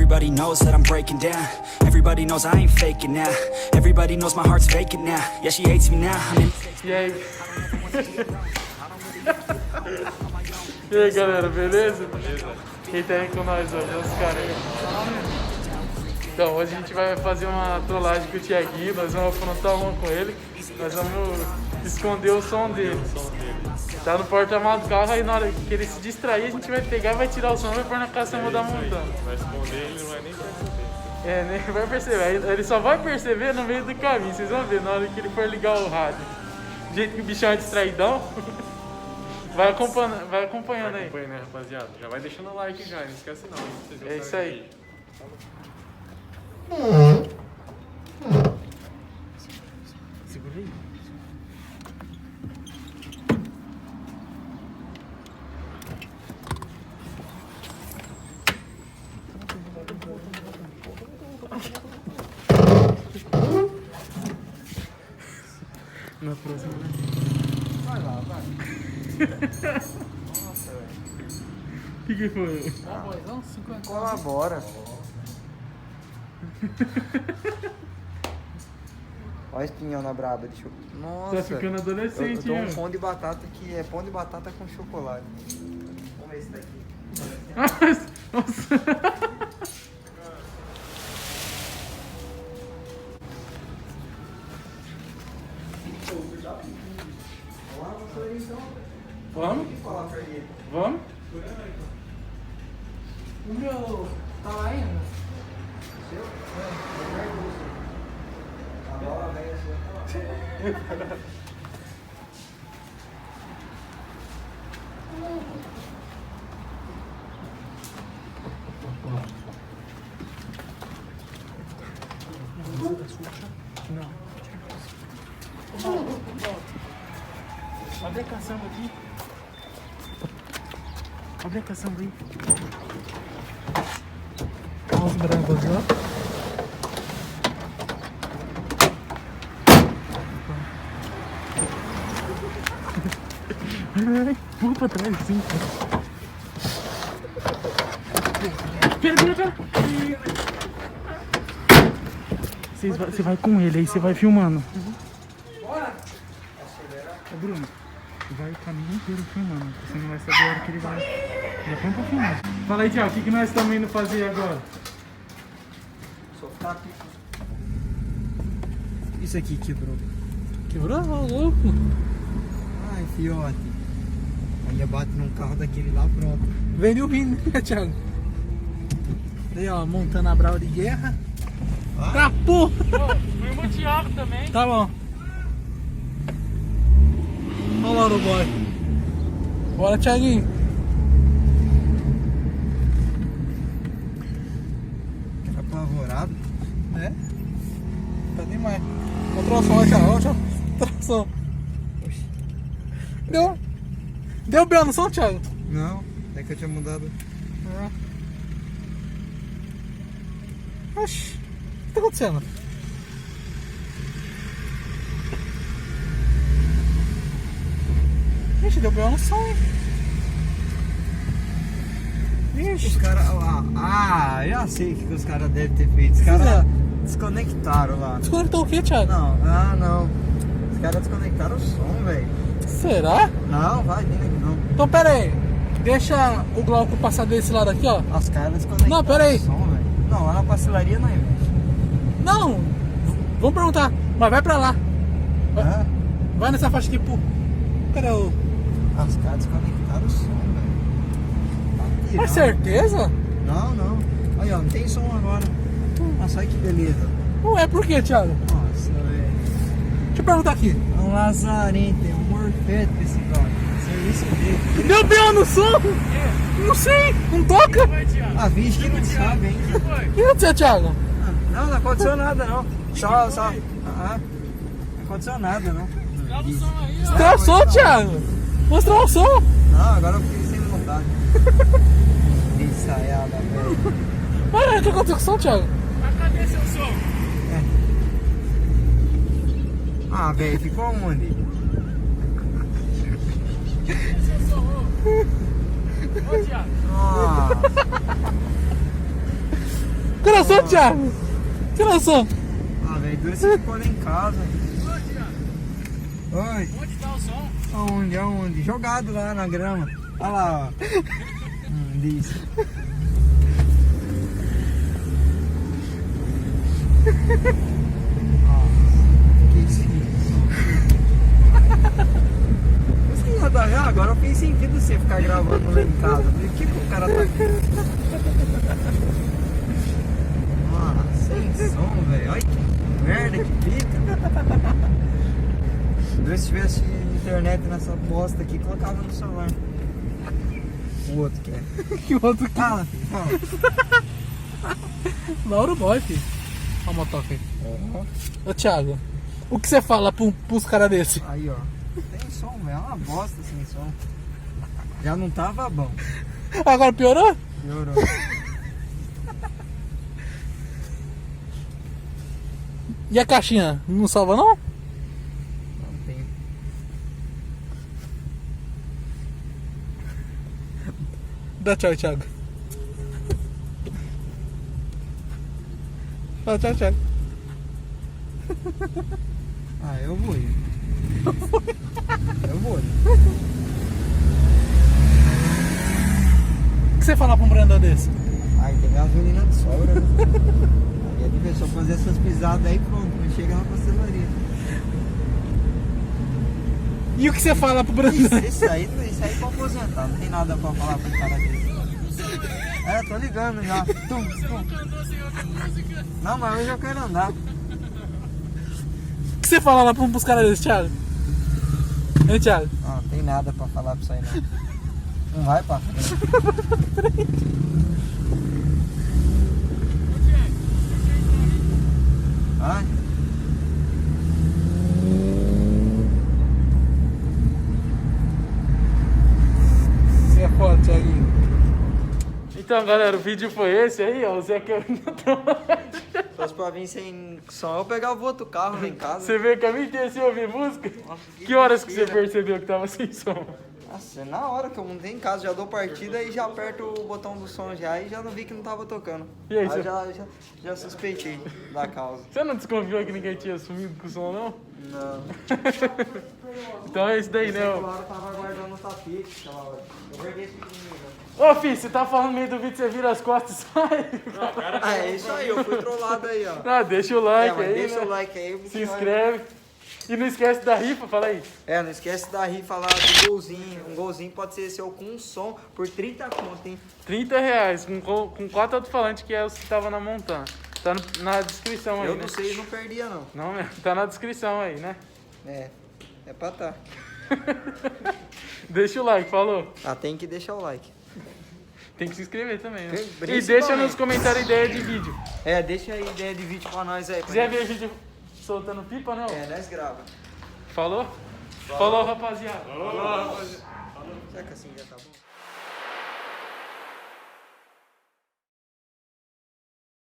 Everybody knows that I'm breaking down. Everybody knows I ain't faking now. Everybody knows my heart's vacant now. Yeah, she hates me now. I'm in. E aí? E aí, galera, beleza? Quem tá aí com nós hoje? Os caras aí. Então, hoje a gente vai fazer uma trollagem com o Thiaguinho, nós vamos afrontar uma com ele, nós vamos esconder o som dele. Tá no porta-malas do carro, aí na hora que ele se distrair, a gente vai pegar e vai tirar o som e vai pôr na caçamba da montanha. Vai esconder, ele não vai nem perceber. É, nem vai perceber, ele só vai perceber no meio do caminho, vocês vão ver na hora que ele for ligar o rádio. Do jeito que o bichão é distraidão, vai acompanhando aí. Vai acompanhando, né, rapaziada? Já vai deixando o like já, não esquece não. É isso aí. Segura aí. Na próxima. Vai lá, vai. Nossa, velho. O que foi? Boizão, 50. Colabora. Olha a espinhona braba, deixa eu... Nossa. Tá ficando adolescente, eu dou um hein? pão de batata que é pão de batata com chocolate. Vamos ver esse daqui. Nossa. Vamos? Vamos? O meu tá lá ainda? Seu? A bola velha sua tá lá. Abre a caçamba aqui. Abre a caçamba aí. Olha os bravos, ó. Vai, pula pra trás, assim. Pera. Você vai com ele aí, você vai filmando. Bora! Ô Bruno, vai o caminho inteiro filmando, você não vai saber a hora que ele vai. Já põe pra filmar. Fala aí, Thiago, o que nós estamos indo fazer agora? Sofá pico. Isso aqui quebrou. Quebrou? Ô, louco! Ai, fiote. Olha, bate num carro daquele lá, pronto. Veio vindo, né, Thiago? Aí, ó, montando a brava de guerra. Tá, porra! Meu irmão Thiago também. Tá bom. Olha lá o boy. Bora, Thiaguinho. Tá apavorado. É? Tá demais. Contra o som, olha, Thiago. Contra o som. Deu bem no som, Thiago? Não, é que eu tinha mudado. Oxi, o que tá acontecendo? Ixi, deu B.O. no som, hein? Ixi. Os caras. Já sei o que os caras devem ter feito. Os caras desconectaram lá. Desconectou o que, Thiago? Não. Os caras desconectaram o som, velho. Será? Não, vai vir aqui não. Então, pera aí. Deixa o Glauco passar desse lado aqui, ó. Os caras desconectaram Não, pera aí. o som, velho. Não, lá na pastelaria não é. Não, vamos perguntar. Mas vai pra lá. Ah, Vai nessa faixa aqui, pô. Cadê o... os caras desconectaram o som, velho. Tá tirando. É certeza? Não. Aí, ó, não tem som agora. Nossa, olha que beleza. Ué, por que, Thiago? Nossa, velho. Deixa eu perguntar aqui. É um lazarento, é um morfeto esse cara. Serviço dele. Deu B.O. no som? Não sei, não toca? Ah, vixe, que não sabe, hein? O que aconteceu, Thiago? Não aconteceu nada, não. Só. Não aconteceu nada, não. Mostrar o som, Thiago. Mostrar o som. Não, agora eu fiquei sem vontade. Ensaiada, velho. Olha, o que aconteceu com o som, Thiago? Mas cadê seu som? Ah, velho, ficou onde? Seu som, ô Thiago. Nossa. Que oração, Thiago? Que oração? Ah, velho, dois você ficou lá em casa. Oi. Onde tá o som? Aonde? Jogado lá na grama. Olha lá, ó. Disse. Que isso? Você ia dar já? Agora fez sentido você ficar gravando lá em casa. Por que o cara tá aqui? Nossa, sem som, velho. Olha que merda, que pica. Se tivesse internet nessa bosta aqui, colocava no celular. O outro que é. Que outro que... Fala, filho, fala. Lauro Boy, filho. Olha a motoca aí. Ó. Ô, Thiago, o que você fala pros caras desse? Aí, ó. Tem som, velho. É uma bosta sem som. Já não tava bom. Agora piorou? Piorou. E a caixinha? Não salva, não? Não tem. Dá tchau, Thiago. Dá tchau, Thiago. Ah, eu vou ir. Eu vou ir. O que você fala pra um brandão desse? Aí tem gasolina de sobra, né? Aí ele começou a fazer essas pisadas aí, pronto. Não chega na pastelaria. E o que você fala pro brandão? Isso aí é pra aposentar. Não tem nada pra falar pro cara desse. É, tô ligando já. Tum. Não, mas hoje eu quero andar. O que você fala lá pros caras desse, Thiago? Hein, Thiago? Não tem nada pra falar pra isso aí não. Não vai pra frente. Ai. Você é foda, Thiaguinho. Então, galera, o vídeo foi esse aí, ó. O Zé querendo Se fosse pra vir sem som, eu pegava outro carro lá em casa. Você veio caminho inteiro sem ouvir música? Que horas que você percebeu que tava sem som? Nossa, na hora que eu montei em casa, já dou partida e já aperto o botão do som já e já não vi que não tava tocando. E aí, você- já suspeitei da causa. Você não desconfiou que ninguém tinha sumido com o som, não? Não. Então é isso daí, né? Aquela Ô, hora eu tava guardando o tapete, aquela hora. Eu guardei esse pequenininho. filho, você tá falando no meio do vídeo, você vira as costas e sai. Ah, é isso aí, eu fui trollado aí, ó. Ah, deixa o like mas aí, deixa né? o like aí. Se inscreve. E não esquece da rifa, fala aí. É, não esquece da rifa lá do golzinho. Um golzinho pode ser seu com um som por 30 conto, hein? R$30, com 4 alto-falantes, que é os que tava na montanha. Tá na descrição aí, Eu né? não sei, não perdia não. Não, mesmo. Tá na descrição aí, né? É pra tá. Deixa o like, falou. Ah, tem que deixar o like. Tem que se inscrever também, né? E Principalmente. deixa nos comentários ideia de vídeo. É, deixa aí ideia de vídeo pra nós aí. Quiser ver vídeo soltando pipa, não? É, nós grava. Falou? Falou, rapaziada. Será que assim já tá bom?